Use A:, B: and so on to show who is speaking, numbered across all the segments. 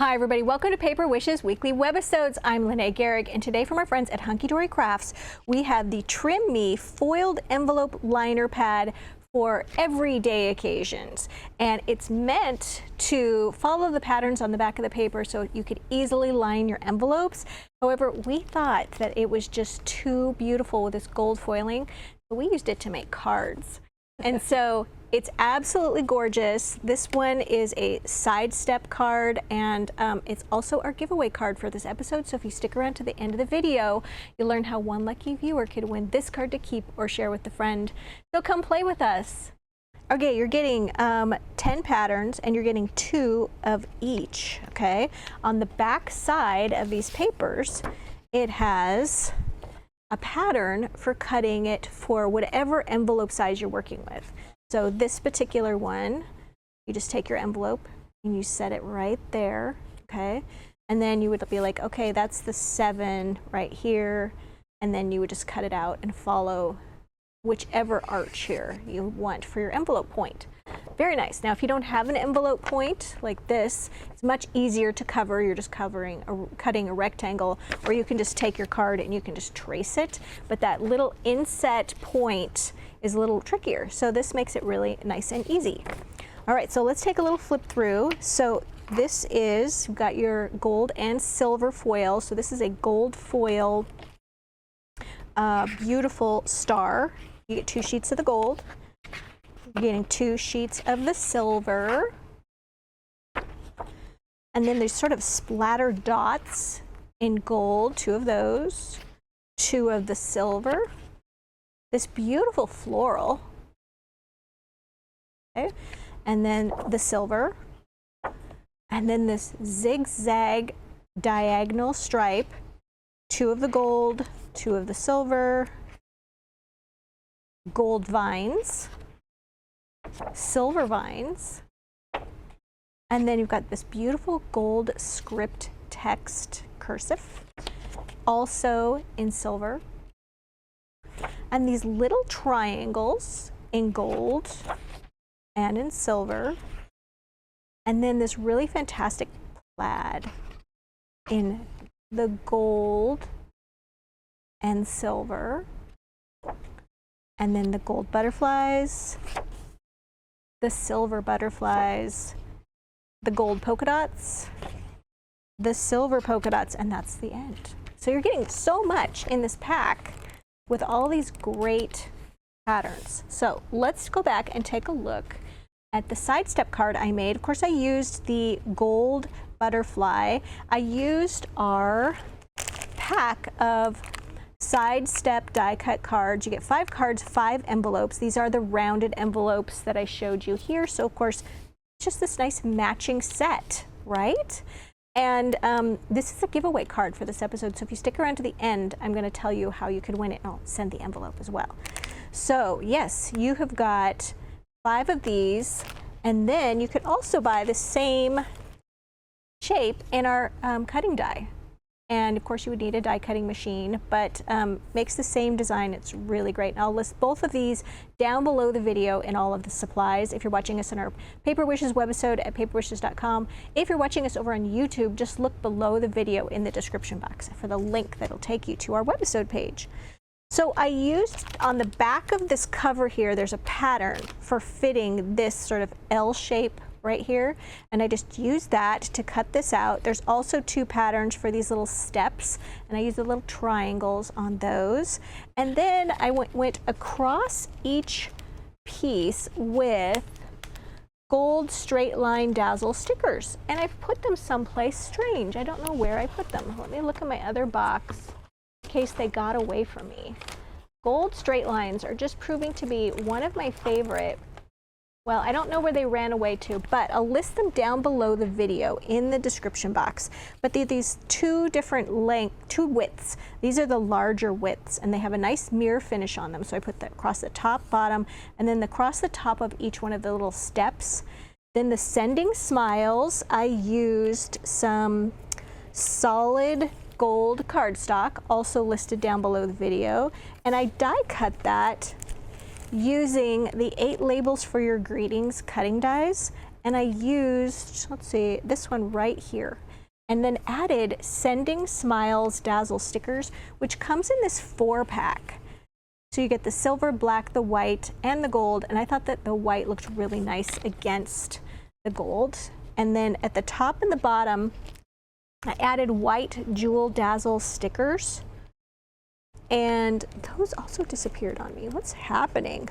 A: Hi everybody, welcome to Paper Wishes Weekly Webisodes. I'm Lene Gehrig, and today from our friends at Hunkydory Crafts, we have the Trim Me foiled envelope liner pad for everyday occasions. And it's meant to follow the patterns on the back of the paper so you could easily line your envelopes. However, we thought that it was just too beautiful with this gold foiling, so we used it to make cards. And so it's absolutely gorgeous. This one is a sidestep card, and it's also our giveaway card for this episode. So if you stick around to the end of the video, you'll learn how one lucky viewer could win this card to keep or share with a friend. So come play with us. Okay, you're getting 10 patterns, and you're getting 2 of each, okay? On the back side of these papers, it has a pattern for cutting it for whatever envelope size you're working with. So this particular one, you just take your envelope and you set it right there, okay? And then you would be like, okay, that's the 7 right here. And then you would just cut it out and follow whichever arch here you want for your envelope point. Very nice. Now, if you don't have an envelope point like this, it's much easier to cover. You're just cutting a rectangle, or you can just take your card and you can just trace it. But that little inset point is a little trickier. So this makes it really nice and easy. All right, so let's take a little flip through. So this is, you've got your gold and silver foil. So this is a gold foil, beautiful star. You get 2 sheets of the gold. You're getting 2 sheets of the silver. And then there's sort of splattered dots in gold, 2 of those, 2 of the silver. This beautiful floral. Okay. And then the silver. And then this zigzag diagonal stripe, 2 of the gold, 2 of the silver, gold vines, silver vines, and then you've got this beautiful gold script text cursive, also in silver, and these little triangles in gold and in silver, and then this really fantastic plaid in the gold and silver, and then the gold butterflies, the silver butterflies, the gold polka dots, the silver polka dots, and that's the end. So you're getting so much in this pack with all these great patterns. So let's go back and take a look at the sidestep card I made. Of course, I used the gold butterfly. I used our pack of sidestep die cut cards. You get 5 cards, 5 envelopes. These are the rounded envelopes that I showed you here. So of course, just this nice matching set, right? And this is a giveaway card for this episode. So if you stick around to the end, I'm going to tell you how you could win it. And I'll send the envelope as well. So yes, you have got 5 of these, and then you could also buy the same shape in our cutting die. And of course you would need a die cutting machine, but makes the same design. It's really great. And I'll list both of these down below the video in all of the supplies. If you're watching us on our Paper Wishes webisode at paperwishes.com. If you're watching us over on YouTube, just look below the video in the description box for the link that'll take you to our webisode page. So I used, on the back of this cover here, there's a pattern for fitting this sort of L shape right here, and I just used that to cut this out. There's also 2 patterns for these little steps, and I used the little triangles on those. And then I went across each piece with gold straight line dazzle stickers, and I've put them someplace strange. I don't know where I put them. Let me look in my other box in case they got away from me. Gold straight lines are just proving to be one of my favorite. Well, I don't know where they ran away to, but I'll list them down below the video in the description box. But these 2 different length, 2 widths. These are the larger widths, and they have a nice mirror finish on them. So I put that across the top, bottom, and then across the top of each one of the little steps. Then the sending smiles, I used some solid gold cardstock, also listed down below the video, and I die cut that using the 8 labels for your greetings cutting dies and I used, let's see, this one right here, and then added Sending Smiles Dazzle stickers, which comes in this 4-pack. So you get the silver, black, the white, and the gold, and I thought that the white looked really nice against the gold. And then at the top and the bottom, I added white Jewel Dazzle stickers, and those also disappeared on me. What's happening?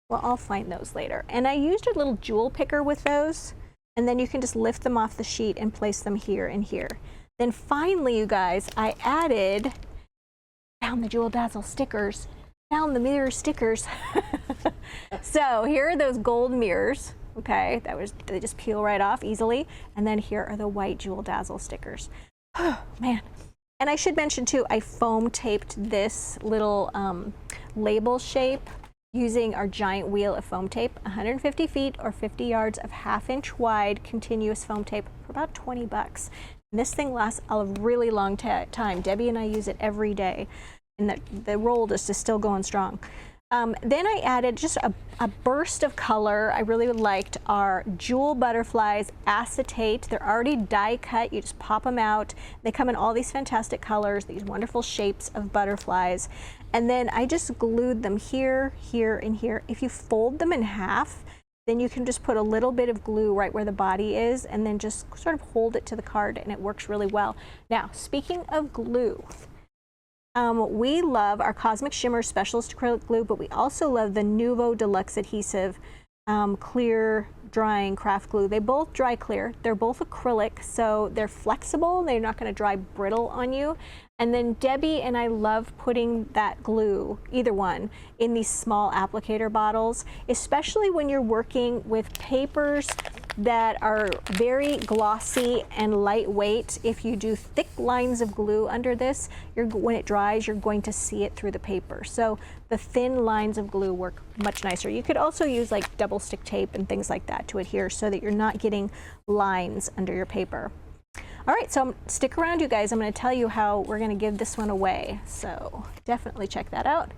A: Well, I'll find those later. And I used a little jewel picker with those, and then you can just lift them off the sheet and place them here and here. Then finally, you guys, I found the Jewel Dazzle stickers, found the mirror stickers. So here are those gold mirrors. Okay, they just peel right off easily. And then here are the white Jewel Dazzle stickers. Oh, man. And I should mention too, I foam taped this little label shape using our giant wheel of foam tape, 150 feet or 50 yards of 1/2 inch wide continuous foam tape for about 20 bucks. And this thing lasts a really long time. Debbie and I use it every day, and the roll just is still going strong. Then I added just a burst of color. I really liked our Jewel Butterflies acetate. They're already die cut. You just pop them out. They come in all these fantastic colors, these wonderful shapes of butterflies. And then I just glued them here, here, and here. If you fold them in half, then you can just put a little bit of glue right where the body is and then just sort of hold it to the card, and it works really well. Now, speaking of glue, we love our Cosmic Shimmer Specialist Acrylic Glue, but we also love the Nuvo Deluxe Adhesive Clear Drying Craft Glue. They both dry clear. They're both acrylic, so they're flexible. They're not going to dry brittle on you. And then Debbie and I love putting that glue, either one, in these small applicator bottles, especially when you're working with papers that are very glossy and lightweight. If you do thick lines of glue under this, when it dries, you're going to see it through the paper. So the thin lines of glue work much nicer. You could also use like double stick tape and things like that to adhere so that you're not getting lines under your paper. All right, so stick around, you guys. I'm going to tell you how we're going to give this one away. So definitely check that out.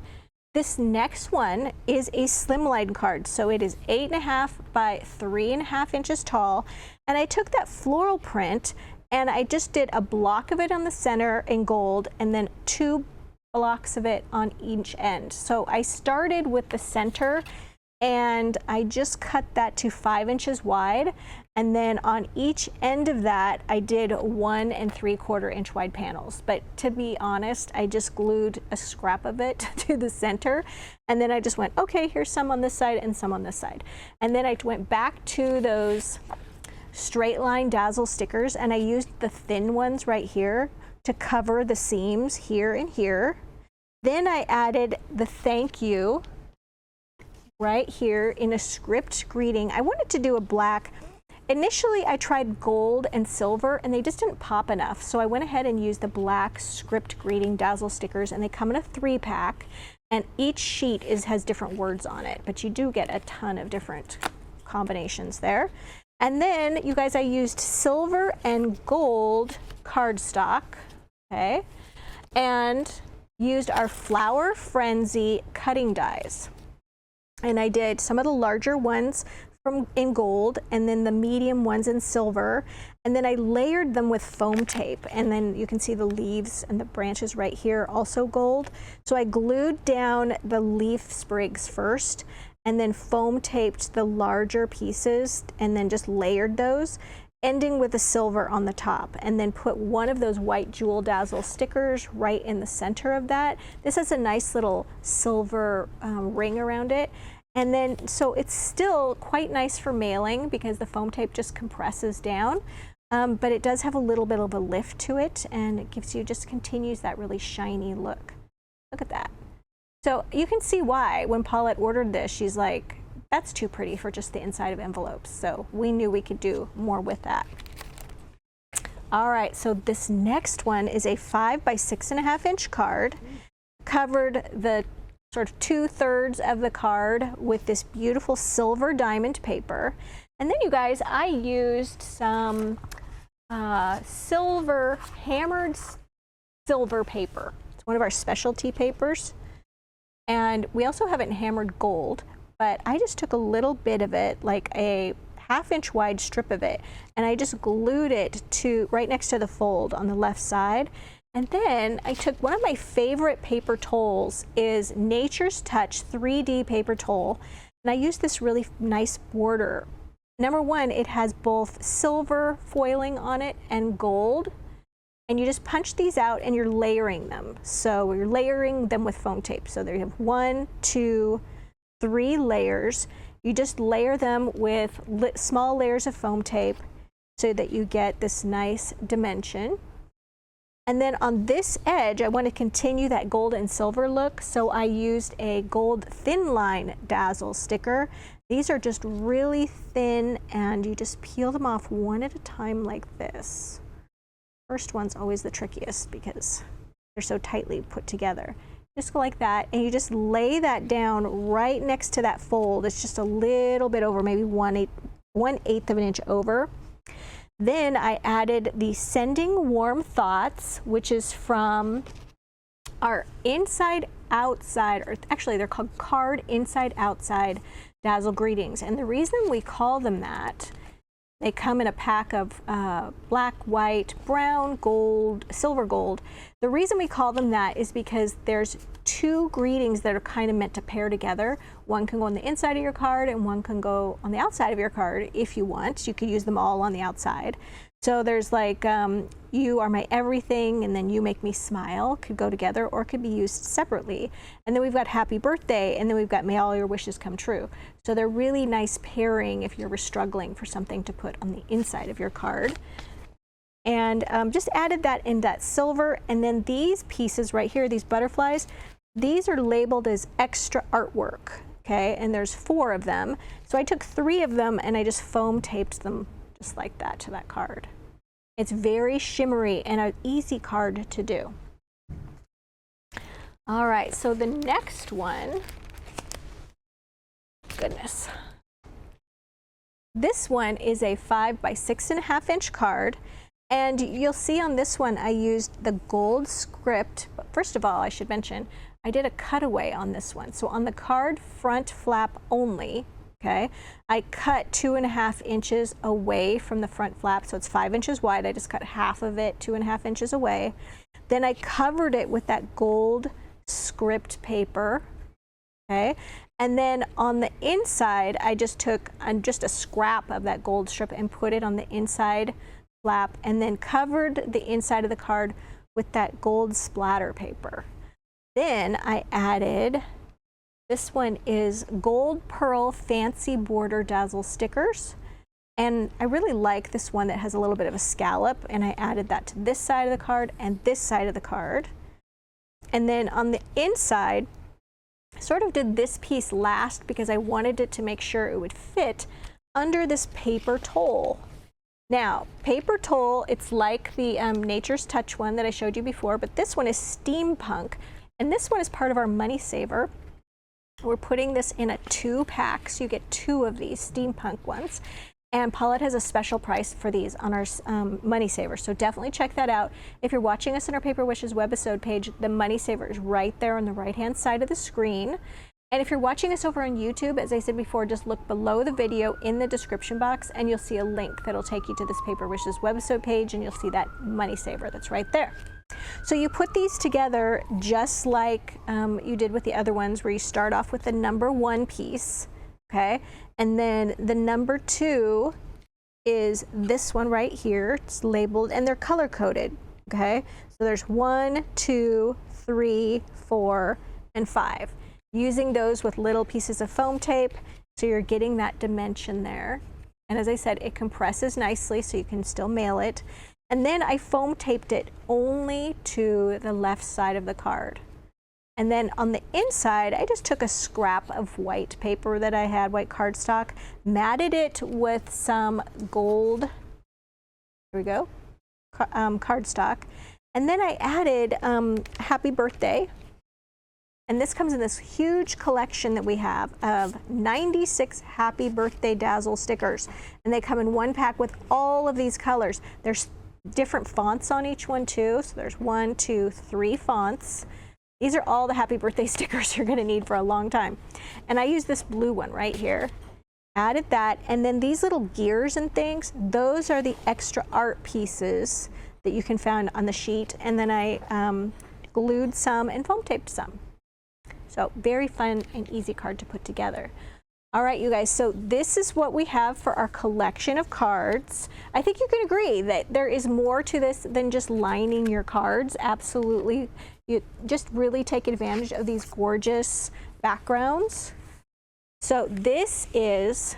A: This next one is a Slimline card. So it is 8.5 by 3.5 inches tall. And I took that floral print and I just did a block of it on the center in gold and then 2 blocks of it on each end. So I started with the center and I just cut that to 5 inches wide. And then on each end of that, I did 1 3/4 inch wide panels. But to be honest, I just glued a scrap of it to the center. And then I just went, okay, here's some on this side and some on this side. And then I went back to those straight line Dazzle stickers, and I used the thin ones right here to cover the seams here and here. Then I added the thank you right here in a script greeting. I wanted to do a black. Initially, I tried gold and silver, and they just didn't pop enough. So I went ahead and used the black script greeting Dazzle stickers, and they come in a 3-pack, and each sheet has different words on it, but you do get a ton of different combinations there. And then, you guys, I used silver and gold cardstock, okay, and used our Flower Frenzy cutting dies. And I did some of the larger ones in gold and then the medium ones in silver, and then I layered them with foam tape, and then you can see the leaves and the branches right here also gold. So I glued down the leaf sprigs first and then foam taped the larger pieces and then just layered those, ending with the silver on the top, and then put one of those white Jewel Dazzle stickers right in the center of that. This has a nice little silver ring around it. And then, so it's still quite nice for mailing because the foam tape just compresses down, but it does have a little bit of a lift to it, and it gives you, just continues that really shiny look. Look at that. So you can see why when Paulette ordered this, she's like, that's too pretty for just the inside of envelopes. So we knew we could do more with that. All right, so this next one is a 5 by 6.5 inch card, covered the sort of 2/3 of the card with this beautiful silver diamond paper. And then, you guys, I used some silver, hammered silver paper. It's one of our specialty papers. And we also have it in hammered gold, but I just took a little bit of it, like a 1/2-inch wide strip of it, and I just glued it to right next to the fold on the left side. And then I took one of my favorite paper tolls is Nature's Touch 3D paper toll, and I used this really nice border. Number one, it has both silver foiling on it and gold, and you just punch these out and you're layering them. So you're layering them with foam tape. So there you have 1, 2, 3 layers. You just layer them with small layers of foam tape so that you get this nice dimension. And then on this edge, I want to continue that gold and silver look, so I used a gold thin line dazzle sticker. These are just really thin, and you just peel them off one at a time like this. First one's always the trickiest because they're so tightly put together. Just go like that, and you just lay that down right next to that fold. It's just a little bit over, maybe 1/8 of an inch over. Then I added the Sending Warm Thoughts, which is from our Inside Outside, or actually they're called Card Inside Outside Dazzle Greetings. And the reason we call them that, they come in a pack of black, white, brown, gold, silver gold. The reason we call them that is because there's 2 greetings that are kind of meant to pair together. One can go on the inside of your card and one can go on the outside of your card if you want. You could use them all on the outside. So there's like, you are my everything, and then you make me smile, could go together or could be used separately. And then we've got happy birthday, and then we've got may all your wishes come true. So they're really nice pairing if you're struggling for something to put on the inside of your card. And just added that in that silver. And then these pieces right here, these butterflies, these are labeled as extra artwork, okay? And there's 4 of them. So I took 3 of them and I just foam taped them just like that to that card. It's very shimmery and an easy card to do. All right, so the next one, goodness. This one is a 5 by 6.5 inch card. And you'll see on this one, I used the gold script. But first of all, I should mention, I did a cutaway on this one. So on the card front flap only, okay, I cut 2.5 inches away from the front flap. So it's 5 inches wide. I just cut half of it, 2.5 inches away. Then I covered it with that gold script paper, okay? And then on the inside, I just took just a scrap of that gold strip and put it on the inside flap, and then covered the inside of the card with that gold splatter paper. Then I added, this one is Gold Pearl Fancy Border Dazzle stickers. And I really like this one that has a little bit of a scallop, and I added that to this side of the card and this side of the card. And then on the inside, I sort of did this piece last because I wanted it to make sure it would fit under this paper toll. Now, paper toll, it's like the Nature's Touch one that I showed you before, but this one is Steampunk, and this one is part of our money saver. We're putting this in a 2-pack, so you get 2 of these Steampunk ones. And Paulette has a special price for these on our money saver, so definitely check that out. If you're watching us on our Paper Wishes webisode page, the money saver is right there on the right-hand side of the screen. And if you're watching us over on YouTube, as I said before, just look below the video in the description box and you'll see a link that'll take you to this Paper Wishes webisode page, and you'll see that money saver that's right there. So you put these together just like you did with the other ones, where you start off with the number 1 piece, okay? And then the number 2 is this one right here. It's labeled, and they're color coded, okay? So there's 1, 2, 3, 4, and 5. Using those with little pieces of foam tape, so you're getting that dimension there. And as I said, it compresses nicely so you can still mail it. And then I foam taped it only to the left side of the card. And then on the inside, I just took a scrap of white paper that I had, white cardstock, matted it with some gold, here we go, cardstock. And then I added Happy Birthday. And this comes in this huge collection that we have of 96 Happy Birthday Dazzle stickers. And they come in 1 pack with all of these colors. There's different fonts on each one too. So there's 1, 2, 3 fonts. These are all the Happy Birthday stickers you're gonna need for a long time. And I use this blue one right here. Added that, and then these little gears and things, those are the extra art pieces that you can find on the sheet, and then I glued some and foam taped some. So very fun and easy card to put together. All right, you guys, so this is what we have for our collection of cards. I think you can agree that there is more to this than just lining your cards. Absolutely. You just really take advantage of these gorgeous backgrounds. So this is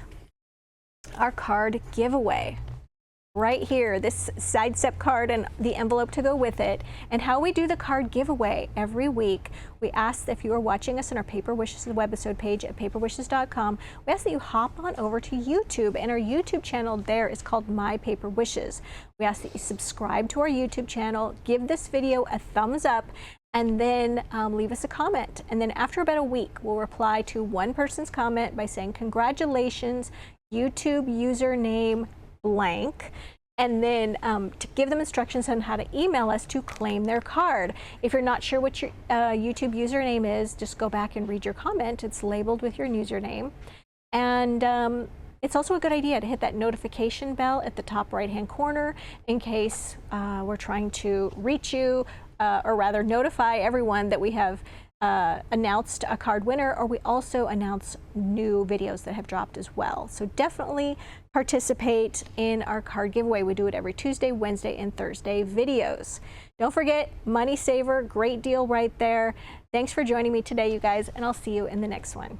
A: our card giveaway. Right here, this side step card and the envelope to go with it. And how we do the card giveaway every week, we ask if you are watching us on our Paper Wishes webisode page at paperwishes.com, we ask that you hop on over to YouTube, and our YouTube channel there is called My Paper Wishes. We ask that you subscribe to our YouTube channel, give this video a thumbs up, and then leave us a comment. And then after about a week, we'll reply to one person's comment by saying, congratulations, YouTube username blank, and then to give them instructions on how to email us to claim their card. If you're not sure what your YouTube username is, just go back and read your comment. It's labeled with your username. And it's also a good idea to hit that notification bell at the top right-hand corner in case we're trying to reach you, or rather notify everyone that we have announced a card winner, or we also announce new videos that have dropped as well. So definitely participate in our card giveaway. We do it every Tuesday, Wednesday, and Thursday videos. Don't forget, Money Saver, great deal right there. Thanks for joining me today, you guys, and I'll see you in the next one.